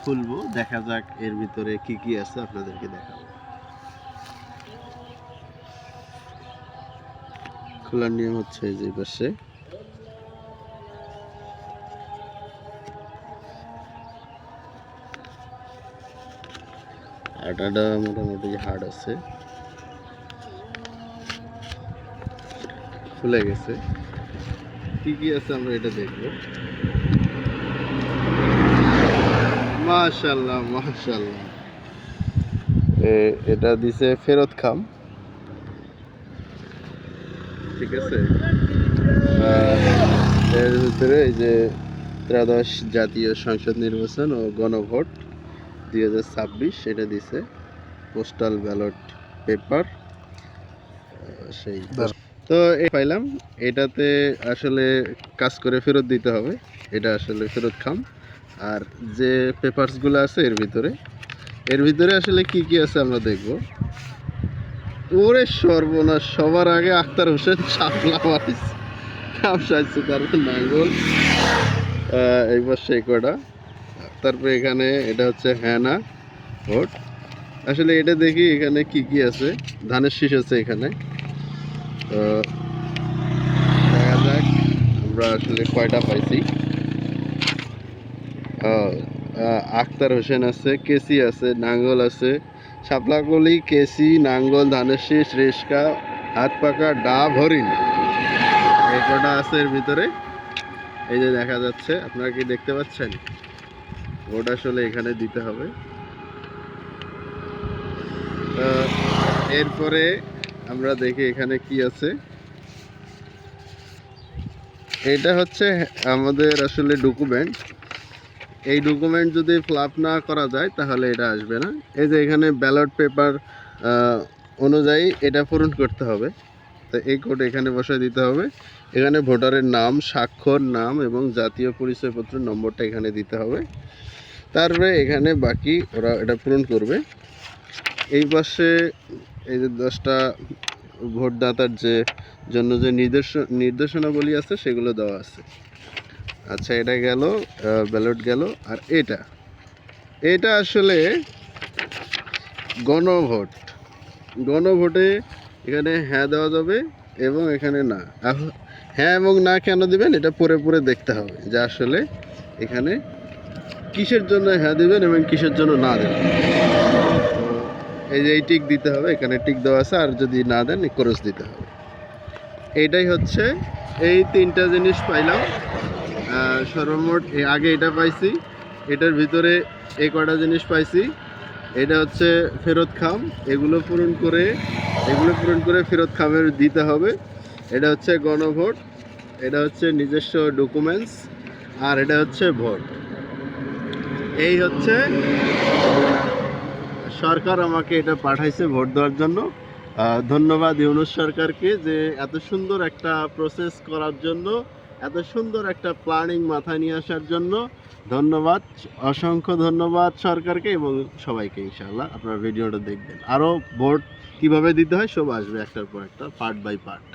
খুলবো, দেখা যাক এর ভিতরে কি কি আছে, আপনাদেরকে দেখাবো। খোলার নিয়ম হচ্ছে যে পাশে আটাটা মোটামুটি হার্ড আছে, খুলে গেছে। কি কি আছে আমরা এটা দেখবো। মাশাআল্লাহ মাশাআল্লাহ, এটা দিছে ফেরত খাম, ঠিক আছে। এর ভিতরে এই যে ত্রয়োদশ জাতীয় সংসদ নির্বাচন ও গণভোট 2026 এটা দিছে, পোস্টাল ব্যালট পেপার সেই। তো পাইলাম, এটাতে আসলে কাজ করে ফেরত দিতে হবে, এটা আসলে ফেরত খাম। আর যে পেপারসগুলো আছে এর ভিতরে আসলে কি কি আছে আমরা দেখব। ওরে সর্বনাশ, সবার আগে আখতার হোসেন শাপলা মারিস কাম সাইছে, তারপর নাঙ্গল, এইবার সেই কটা, তারপরে এখানে এটা হচ্ছে হ্যানা ভোট। আসলে এটা দেখি এখানে কি কি আছে। ধানের শীষ আছে এখানে, তো দেখা যাক আমরা আসলে কয়টা পাইছি। আখতার হোসেন আছে, কেসি আছে, নাঙ্গল আছে, শাপলাকলি, কেসি, নাঙ্গল, ধানের শীষ, রেশকা, হাত পাকা, ডাব, হরিণ, এই কটা আছে এর ভিতরে। এই যে দেখা যাচ্ছে, আপনারা কি দেখতে পাচ্ছেন? ভোট আসলে এখানে দিতে হবে। এরপরে আমরা দেখি এখানে কি আছে। এটা হচ্ছে আমাদের আসলে ডকুমেন্ট। এই ডকুমেন্ট যদি ফিল না করা যায় তাহলে এটা আসবে না। এই যে এখানে ব্যালট পেপার অনুযায়ী এটা পূরণ করতে হবে, তো এই কোড এখানে বসায় দিতে হবে। এখানে ভোটারের নাম, স্বাক্ষর, নাম এবং জাতীয় পরিচয়পত্র নম্বরটা এখানে দিতে হবে। তারপরে এখানে বাকি ওরা এটা পূরণ করবে। এই পাশে এই যে 10টা ভোটদাতার জন্য যে নির্দেশনাবলী আছে সেগুলো দেওয়া আছে। আচ্ছা, এটা গেল, ব্যালট গেল। আর এটা আসলে গণভোটে এখানে হ্যাঁ দেওয়া যাবে এবং এখানে না। হ্যাঁ এবং না কেন দিবেন এটা পরে দেখতে হবে, যে আসলে এখানে কিসের জন্য হ্যাঁ দিবেন এবং কিসের জন্য না দেবেন। এই যে এই টিক দিতে হবে, এখানে টিক দেওয়া আছে, আর যদি না দেন ক্রস দিতে হবে। এইটাই হচ্ছে, এই 3টা জিনিস পাইলাম সর্বমোট। আগে এটা পাইছি, এটার ভিতরে এই কটা জিনিস পাইছি। এটা হচ্ছে ফেরত খাম, এগুলো পূরণ করে ফেরত খামের দিতে হবে। এটা হচ্ছে গণভোট, এটা হচ্ছে নিজস্ব ডকুমেন্টস, আর এটা হচ্ছে ভোট। এই হচ্ছে সরকার আমাকে এটা পাঠাইছে ভোট দেওয়ার জন্য। ধন্যবাদ ইউনূস সরকারকে, যে এত সুন্দর একটা প্রসেস করার জন্য, এত সুন্দর একটা প্ল্যানিং মাথায় নিয়ে আসার জন্য ধন্যবাদ, অসংখ্য ধন্যবাদ সরকারকে এবং সবাইকে। ইনশাআল্লাহ আপনারা ভিডিওটা দেখবেন, আরও ভোট কিভাবে দিতে হয় সব আসবে একটার পর একটা, পার্ট বাই পার্ট।